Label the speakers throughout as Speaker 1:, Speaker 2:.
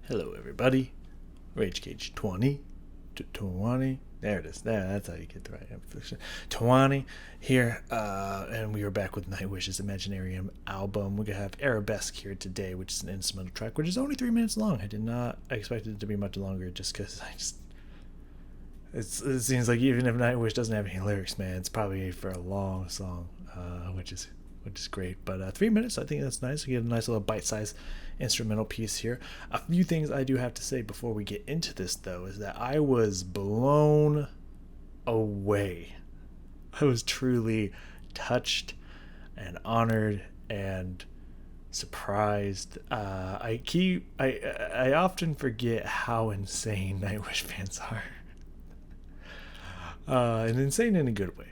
Speaker 1: Hello, everybody. Rage Cage 20. 20. There it is. That's how you get the right inflection. 20 here, and we are back with Nightwish's Imaginarium album. We're going to have Arabesque here today, which is an instrumental track, which is only 3 minutes long. I expected it to be much longer just because it seems like even if Nightwish doesn't have any lyrics, man, it's probably for a long song, which is great. But 3 minutes, I think that's nice. We get a nice little bite-sized instrumental piece here. A few things I do have to say before we get into this, though, is that I was blown away. I was truly touched and honored and surprised. I often forget how insane Nightwish fans are. And insane in a good way.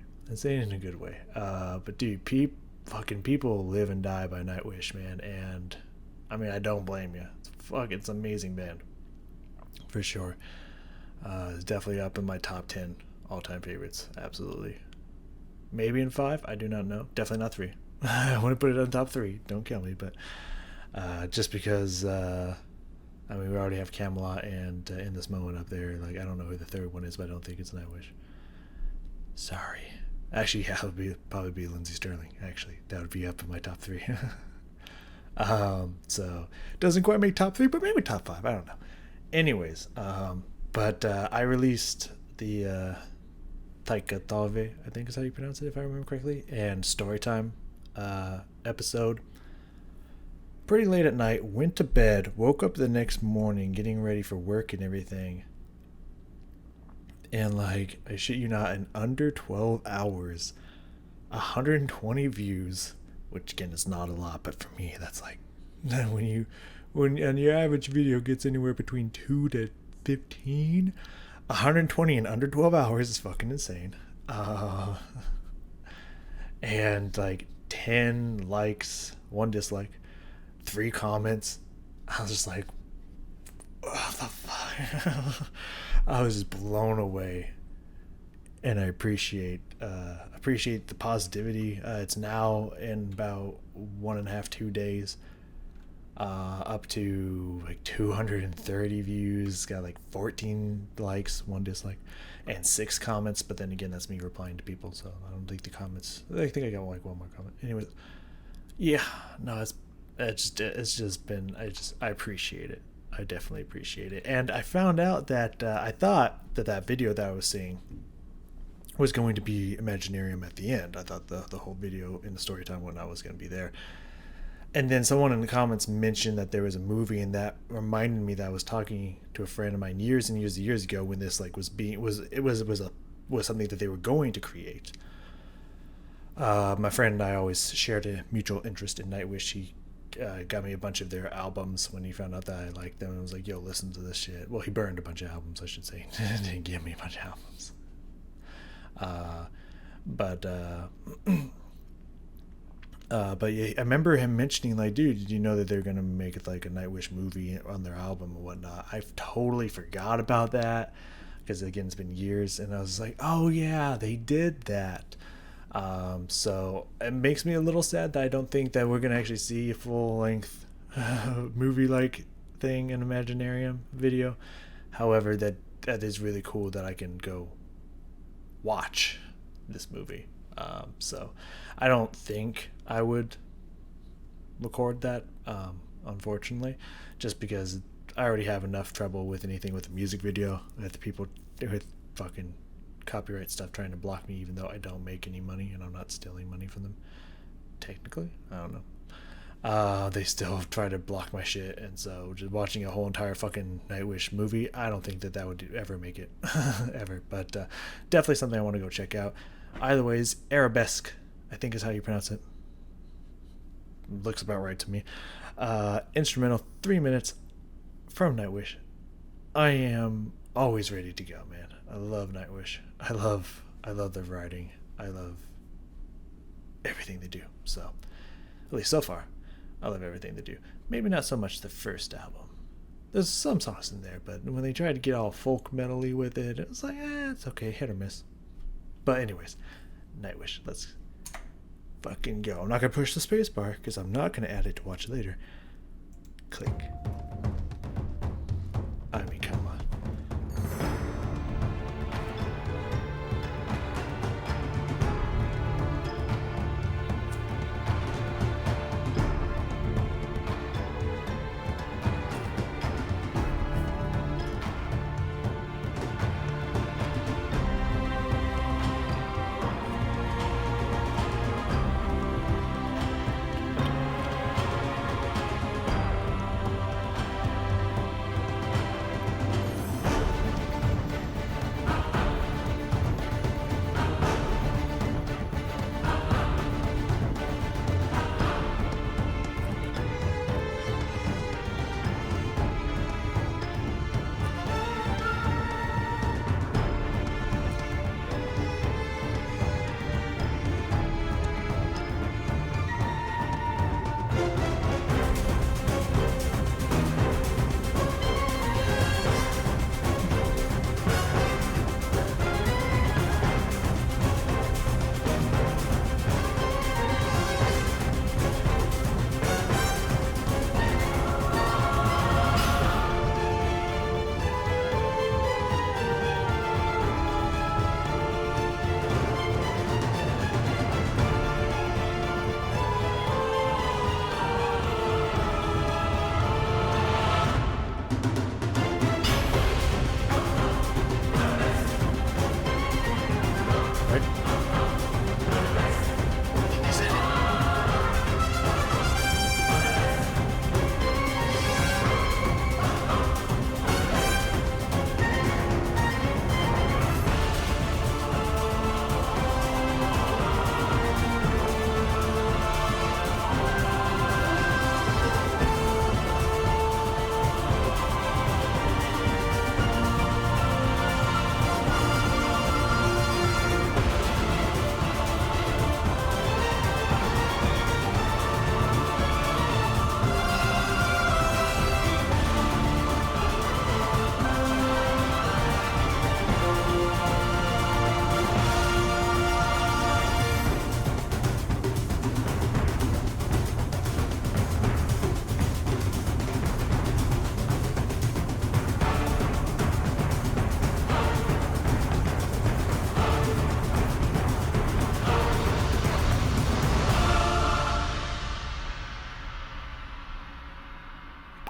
Speaker 1: But dude, people live and die by Nightwish, man, and I mean, I don't blame you. It's an amazing band, for sure. It's definitely up in my top 10 all-time favorites, absolutely. Maybe in 5, I do not know. Definitely not 3. I want to put it on top 3, don't kill me, but just because, I mean, we already have Camelot and In This Moment up there. Like, I don't know who the third one is, but I don't think it's Nightwish. Sorry. Actually, yeah, it would probably be Lindsey Sterling, actually. That would be up in my top 3. So doesn't quite make top 3, but maybe top 5. I don't know. Anyways, but I released the Taika Tove, I think is how you pronounce it, if I remember correctly, and Storytime episode pretty late at night. Went to bed, woke up the next morning, getting ready for work and everything, and like, I shit you not, in under 12 hours, 120 views. Which again is not a lot, but for me that's like when your average video gets anywhere between 2 to 15, 120 in under 12 hours is fucking insane. And like 10 likes, 1 dislike, 3 comments. I was just like, what the fuck? I was just blown away. And I appreciate the positivity. It's now in about 1.5, 2 days, up to like 230 views. Got like 14 likes, 1 dislike, and 6 comments. But then again, that's me replying to people, so I don't think the comments. I think I got like 1 more comment. Anyways, yeah, no, it's just been. I appreciate it. I definitely appreciate it. And I found out that I thought that video that I was seeing was going to be Imaginarium at the end. I thought the whole video in the storytime whatnot was going to be there. And then someone in the comments mentioned that there was a movie, and that reminded me that I was talking to a friend of mine years and years ago when this like was something that they were going to create. My friend and I always shared a mutual interest in Nightwish. He got me a bunch of their albums when he found out that I liked them, and was like, yo, listen to this shit. Well, he burned a bunch of albums, I should say. He didn't give me a bunch of albums. But yeah, I remember him mentioning like, dude, did you know that they're gonna make it like a Nightwish movie on their album and whatnot? I totally forgot about that because again, it's been years, and I was like, oh yeah, they did that. So it makes me a little sad that I don't think that we're gonna actually see a full length movie like thing in Imaginarium video. However, that is really cool that I can go watch this movie. So I don't think I would record that, unfortunately, just because I already have enough trouble with anything with the music video, with the people with fucking copyright stuff trying to block me, even though I don't make any money and I'm not stealing money from them technically. I don't know. They still try to block my shit, and so just watching a whole entire fucking Nightwish movie, I don't think that would ever make it ever, but definitely something I want to go check out. Either ways, Arabesque, I think is how you pronounce it. Looks about right to me. Instrumental, 3 minutes from Nightwish. I am always ready to go, man. I love Nightwish. I love their writing. I love everything they do. So, at least so far, I love everything they do. Maybe not so much the first album. There's some songs in there, but when they tried to get all folk metal-y with it, it was like, it's okay, hit or miss. But anyways, Nightwish, let's fucking go. I'm not going to push the space bar because I'm not going to add it to watch later. Click.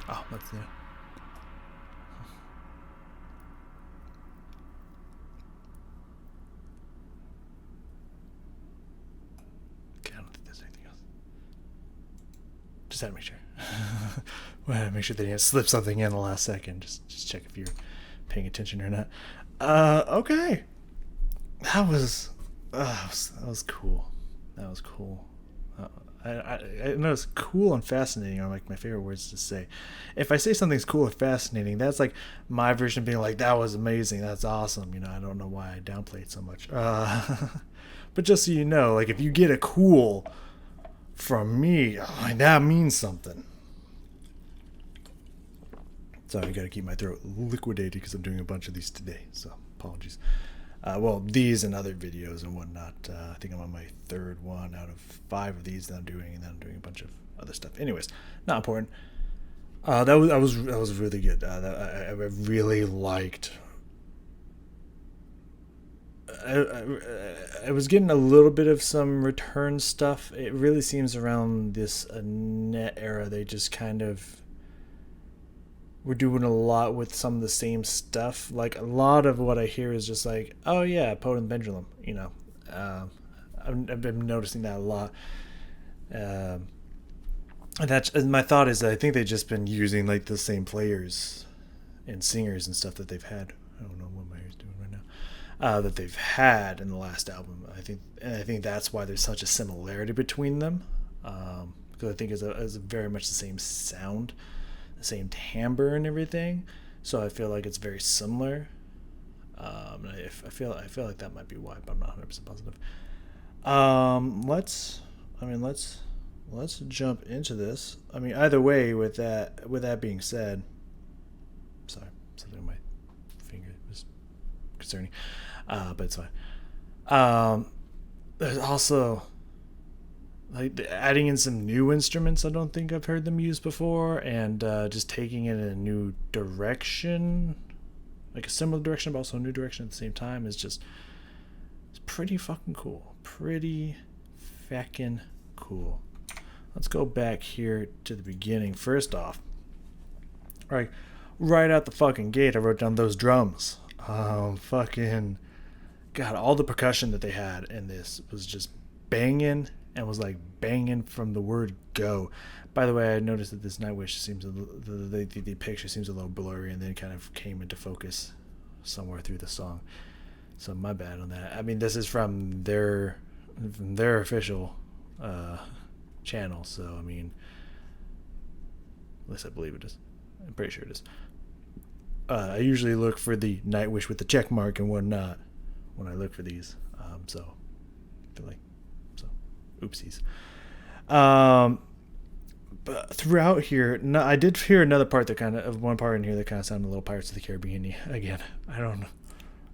Speaker 1: Oh, that's the. Okay, I don't think there's anything else. Just had to make sure. Well, I had to make sure they didn't slip something in the last second. Just check if you're paying attention or not. Okay. That was cool. That was cool. I know it's cool and fascinating are like my favorite words to say. If I say something's cool or fascinating, that's like my version of being like, that was amazing, that's awesome. You know, I don't know why I downplay it so much. But just so you know, like if you get a cool from me, that means something. Sorry, I gotta keep my throat liquidated because I'm doing a bunch of these today, so apologies. Well, these and other videos and whatnot. I think I'm on my third one out of 5 of these that I'm doing, and then I'm doing a bunch of other stuff. Anyways, not important. That was really good. I really liked. I was getting a little bit of some return stuff. It really seems around this net era they just kind of. We're doing a lot with some of the same stuff. Like a lot of what I hear is just like, oh yeah, Potent Pendulum. You know, I've been noticing that a lot. And my thought is that I think they've just been using like the same players and singers and stuff that they've had. I don't know what my ear's doing right now. That they've had in the last album. I think that's why there's such a similarity between them. Because I think it's very much the same sound. Same timbre and everything, so I feel like it's very similar. I feel like that might be why, but I'm not 100% positive. Let's jump into this. I mean, either way, with that being said, sorry, something on my finger was concerning, but it's fine. There's also. Like adding in some new instruments I don't think I've heard them use before, and just taking it in a new direction, like a similar direction but also a new direction at the same time, it's pretty fucking cool. Pretty fucking cool. Let's go back here to the beginning. First off, right out the fucking gate I wrote down those drums. Fucking God, all the percussion that they had in this was just banging. And was like banging from the word go. By the way, I noticed that this Nightwish seems the picture seems a little blurry, and then kind of came into focus somewhere through the song. So my bad on that. I mean, this is from their official channel, so I mean, at least I believe it is. I'm pretty sure it is. I usually look for the Nightwish with the check mark and whatnot when I look for these. So I feel like. Oopsies. But throughout here, I did hear another part one part in here that kind of sounded a little Pirates of the Caribbean-y. Again, I don't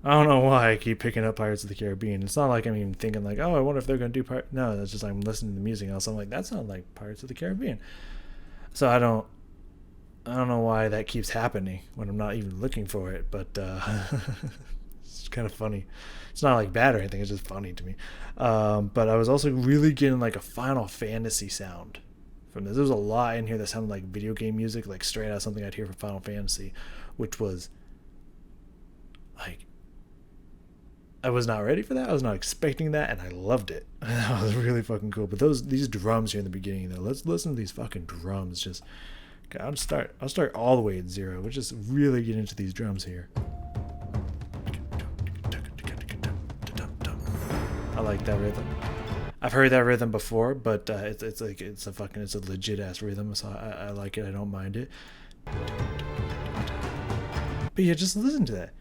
Speaker 1: know why I keep picking up Pirates of the Caribbean. It's not like I'm even thinking like, oh, I wonder if they're gonna do No, that's just I'm listening to the music else. I'm like, that sounds like Pirates of the Caribbean. So I don't know why that keeps happening when I'm not even looking for it, but it's kind of funny. It's not like bad or anything, it's just funny to me. But I was also really getting like a Final Fantasy sound from this. There was a lot in here that sounded like video game music, like straight out something I'd hear from Final Fantasy, which was like, I was not ready for that. I was not expecting that, and I loved it. That was really fucking cool. But these drums here in the beginning, though, let's listen to these fucking drums. Just, I'll start all the way at 0. We'll just really get into these drums here. I like that rhythm. I've heard that rhythm before, but it's a legit ass rhythm, so I like it. I don't mind it. But yeah, just listen to that.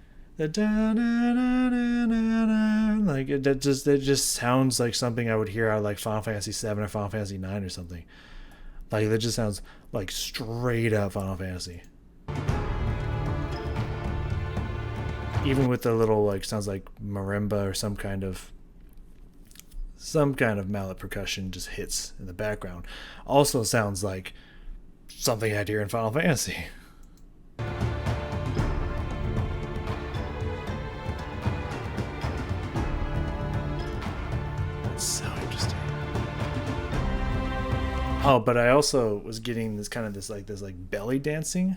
Speaker 1: Like it just sounds like something I would hear out of like Final Fantasy 7 or Final Fantasy 9 or something. Like that just sounds like straight up Final Fantasy. Even with the little like sounds like marimba or some kind of mallet percussion just hits in the background. Also sounds like something I'd hear in Final Fantasy. That's so interesting. Oh, but I also was getting this kind of this like belly dancing,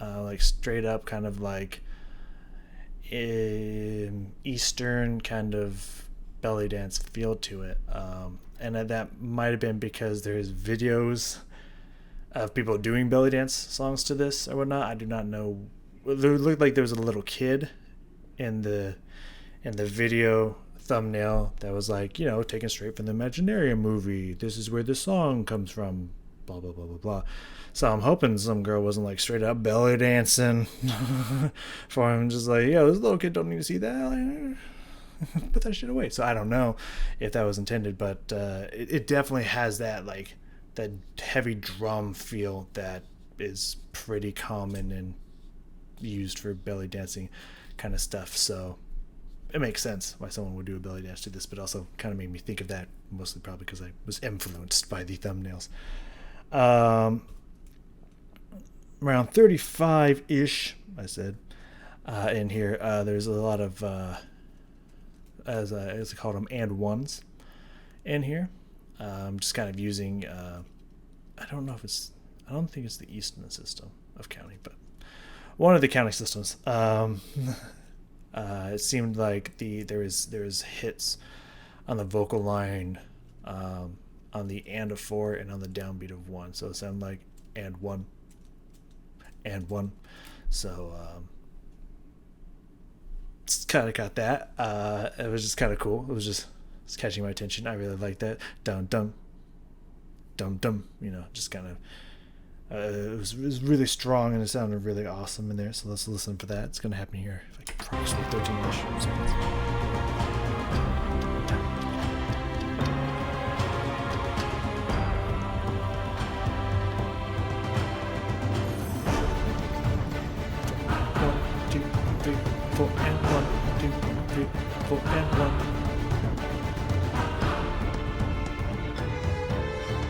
Speaker 1: like straight up kind of like Eastern kind of belly dance feel to it. And that might have been because there's videos of people doing belly dance songs to this or whatnot. I do not know. It looked like there was a little kid in the video thumbnail that was like, taken straight from the Imaginarium movie. This is where the song comes from. Blah blah blah blah blah. So I'm hoping some girl wasn't like straight up belly dancing for him, just like, this little kid don't need to see that. Put that shit away. So I don't know if that was intended, but it definitely has that like that heavy drum feel that is pretty common and used for belly dancing kind of stuff. So it makes sense why someone would do a belly dance to this, but also kind of made me think of that, mostly probably because I was influenced by the thumbnails. Around 35-ish, I said, in here, there's a lot of as I called them, and ones in here. Just kind of using, I don't think it's the Eastman system of counting, but one of the counting systems. It seemed like there was hits on the vocal line, on the and of 4 and on the downbeat of 1. So it sounded like and 1, and 1. So it's kind of got that. It was just kind of cool. It's catching my attention. I really like that. Dum dum, dum dum. Just kind of. It was really strong and it sounded really awesome in there. So let's listen for that. It's gonna happen here. If I can approximately 13-ish seconds. Four and 1, 2, 3, 4 and 1.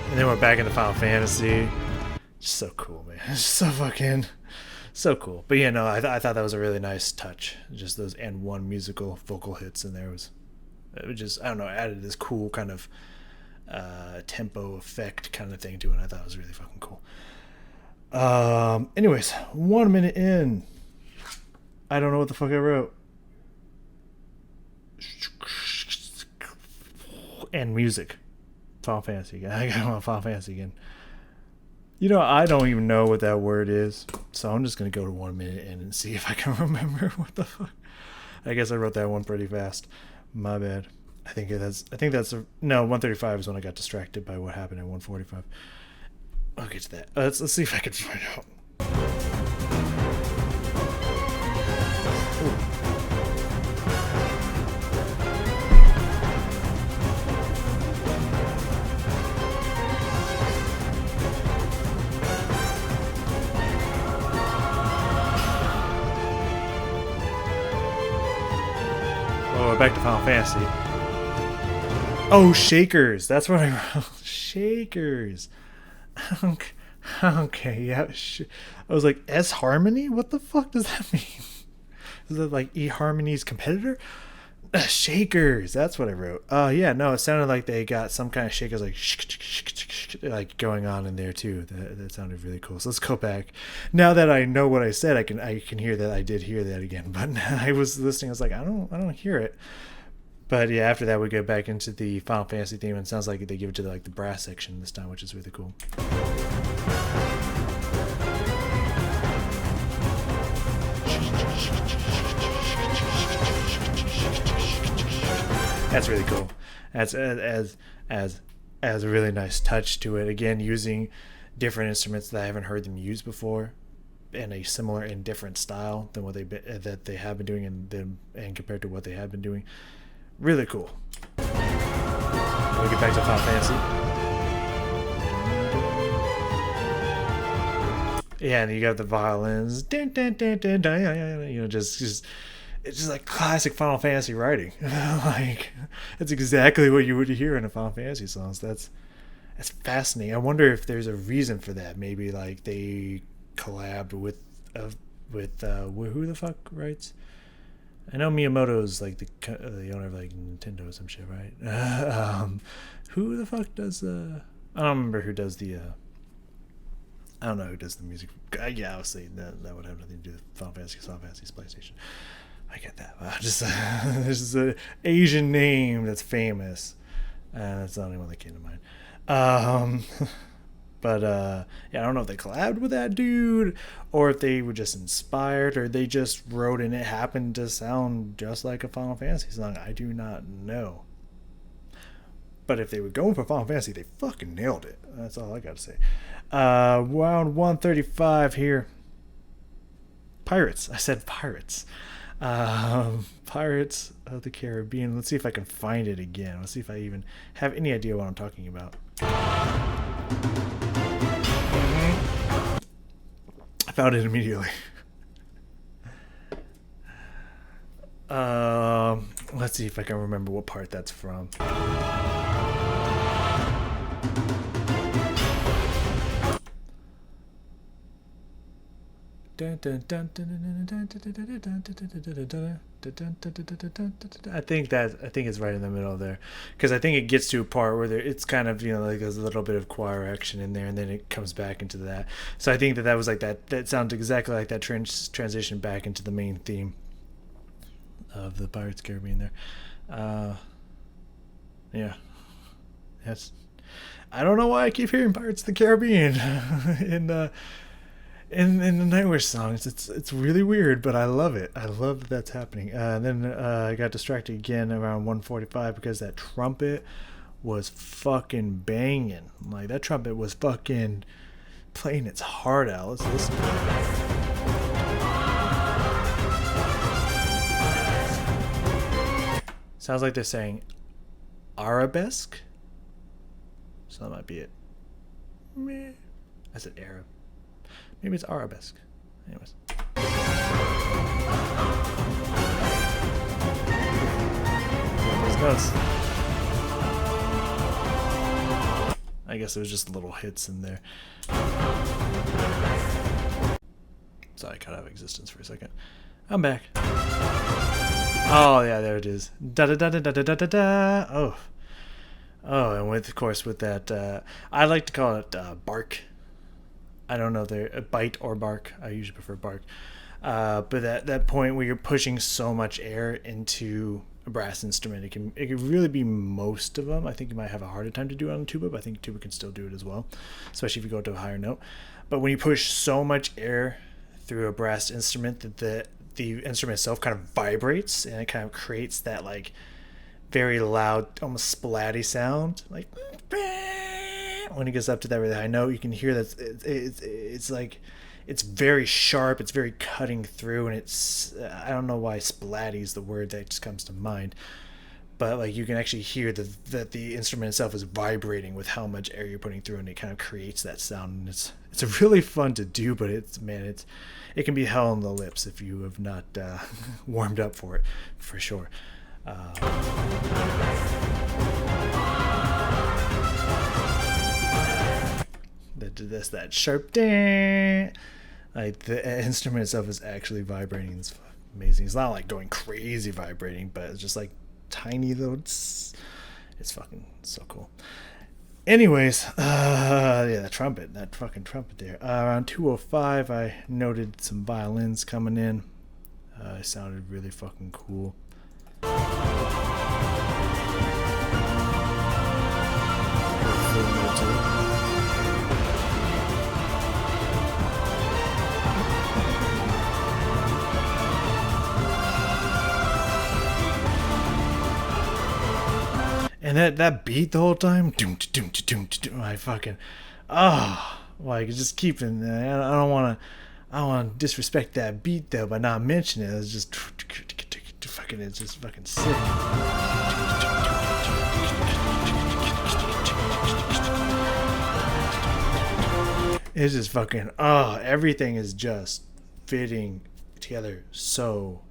Speaker 1: And then we're back in the Final Fantasy. Just so cool, man. It's so fucking so cool. But I thought that was a really nice touch. Just those and 1 musical vocal hits in there it was just, I don't know, added this cool kind of tempo effect kind of thing to it. And I thought it was really fucking cool. Anyways, 1 minute in. I don't know what the fuck I wrote. And music. Final Fantasy again. I got Final Fantasy again. I don't even know what that word is. So I'm just going to go to 1 minute in and see if I can remember what the fuck. I guess I wrote that one pretty fast. My bad. I think that's 135 is when I got distracted by what happened at 145. I'll get to that. Let's see if I can find out. Back to Final Fantasy. Oh, Shakers. That's what I wrote. Shakers. Okay, yeah. I was like, S Harmony? What the fuck does that mean? Is that like eHarmony's competitor? Shakers. That's what I wrote. Yeah, no, it sounded like they got some kind of shakers like going on in there too. That sounded really cool. So let's go back. Now that I know what I said, I can hear that I did hear that again. But I was listening. I was like, I don't hear it. But yeah, after that we go back into the Final Fantasy theme, and it sounds like they give it to the brass section this time, which is really cool. That's really cool. That's as a really nice touch to it. Again, using different instruments that I haven't heard them use before, in a similar and different style than what that they have been doing, and compared to what they have been doing. Really cool. We'll get back to Final Fantasy. Yeah, and you got the violins. Just it's just like classic Final Fantasy writing. Like, it's exactly what you would hear in a Final Fantasy song. So that's fascinating. I wonder if there's a reason for that. Maybe like they collabed with who the fuck writes? I know Miyamoto's like the owner of like Nintendo or some shit, right? Who the fuck does I don't remember who does the. I don't know who does the music. Yeah, obviously that would have nothing to do with Final Fantasy's PlayStation. I get that. Just this is an Asian name that's famous. That's the only one that came to mind. But yeah, I don't know if they collabed with that dude, or if they were just inspired, or they just wrote and it happened to sound just like a Final Fantasy song. I do not know. But if they were going for Final Fantasy, they fucking nailed it. That's all I gotta say. Round 135 here. Pirates. I said pirates. Pirates of the Caribbean. Let's see if I can find it again. Let's see if I even have any idea what I'm talking about. I found it immediately. Let's see if I can remember what part that's from. I think it's right in the middle there, because I think it gets to a part where it's kind of, like there's a little bit of choir action in there, and then it comes back into that. So I think that was like that sounds exactly like that transition back into the main theme of the Pirates of the Caribbean there. Yeah, that's. I don't know why I keep hearing Pirates of the Caribbean in the Nightwish songs. It's really weird, but I love it. I love that that's happening. And then I got distracted again around 145 because that trumpet was fucking banging. Like, that trumpet was fucking playing its heart out. Let's listen to it. Sounds like they're saying Arabesque. So that might be it. Meh. I said Arab. Maybe it's Arabesque. Anyways. Those notes. I guess it was just little hits in there. Sorry, I cut out of existence for a second. I'm back. Oh yeah, there it is. Da da da da da da da da. Oh. Oh, and of course with that, I like to call it bark. I don't know if they're bite or bark. I usually prefer bark. But that point where you're pushing so much air into a brass instrument, it can really be most of them. I think you might have a harder time to do it on a tuba, but I think tuba can still do it as well, especially if you go to a higher note. But when you push so much air through a brass instrument that the instrument itself kind of vibrates, and it kind of creates that like very loud, almost splatty sound, like when it gets up to that really high note, you can hear that it's like it's very sharp, it's very cutting through, and it's I don't know why splatty is the word that just comes to mind, but like you can actually hear that the instrument itself is vibrating with how much air you're putting through, and it kind of creates that sound, and it's really fun to do, but it can be hell on the lips if you have not warmed up for it, for sure. That sharp ding, like the instrument itself is actually vibrating. It's amazing. It's not like going crazy vibrating, but it's just like tiny little. It's fucking so cool. Anyways, yeah, that fucking trumpet there. Around 205, I noted some violins coming in. It sounded really fucking cool. And that beat the whole time, I fucking, like just keeping. I don't want to disrespect that beat though by not mentioning it. It's just fucking, it's just fucking sick. It's just fucking, everything is just fitting together so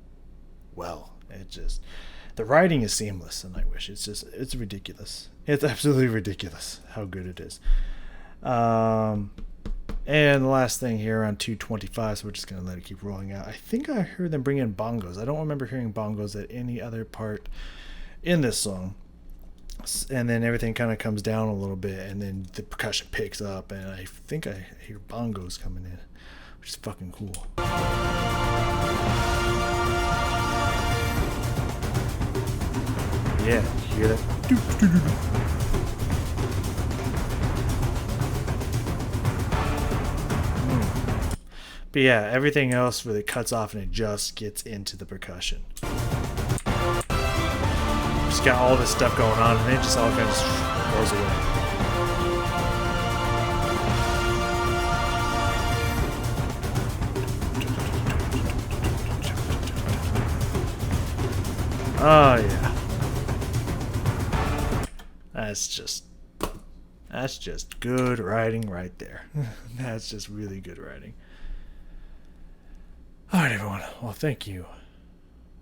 Speaker 1: well. It just. The writing is seamless in Nightwish. It's ridiculous. It's absolutely ridiculous how good it is. And the last thing here around 225, so we're just going to let it keep rolling out. I think I heard them bring in bongos. I don't remember hearing bongos at any other part in this song. And then everything kind of comes down a little bit, and then the percussion picks up, and I think I hear bongos coming in, which is fucking cool. Yeah, you hear that? But yeah, everything else really cuts off and it just gets into the percussion. Just got all this stuff going on, and it just all kind of just rolls away. Oh yeah, that's just good writing right there. That's just really good writing. All right, everyone. Well, thank you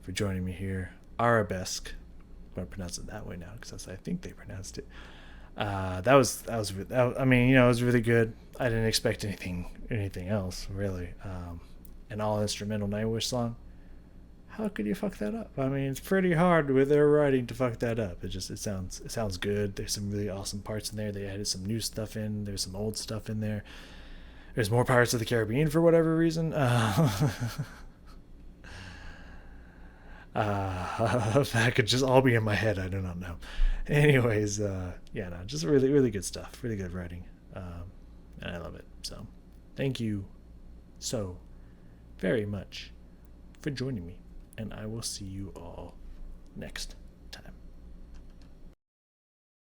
Speaker 1: for joining me here. Arabesque. I'm gonna pronounce it that way now because that's how I think they pronounced it. I mean, it was really good. I didn't expect anything else really. An all instrumental Nightwish song. How could you fuck that up? I mean, it's pretty hard with their writing to fuck that up. It sounds good. There's some really awesome parts in there. They added some new stuff in. There's some old stuff in there. There's more Pirates of the Caribbean for whatever reason. That could just all be in my head. I do not know. Anyways, yeah, no, just really, really good stuff. Really good writing. And I love it. So, thank you so very much for joining me. And I will see you all next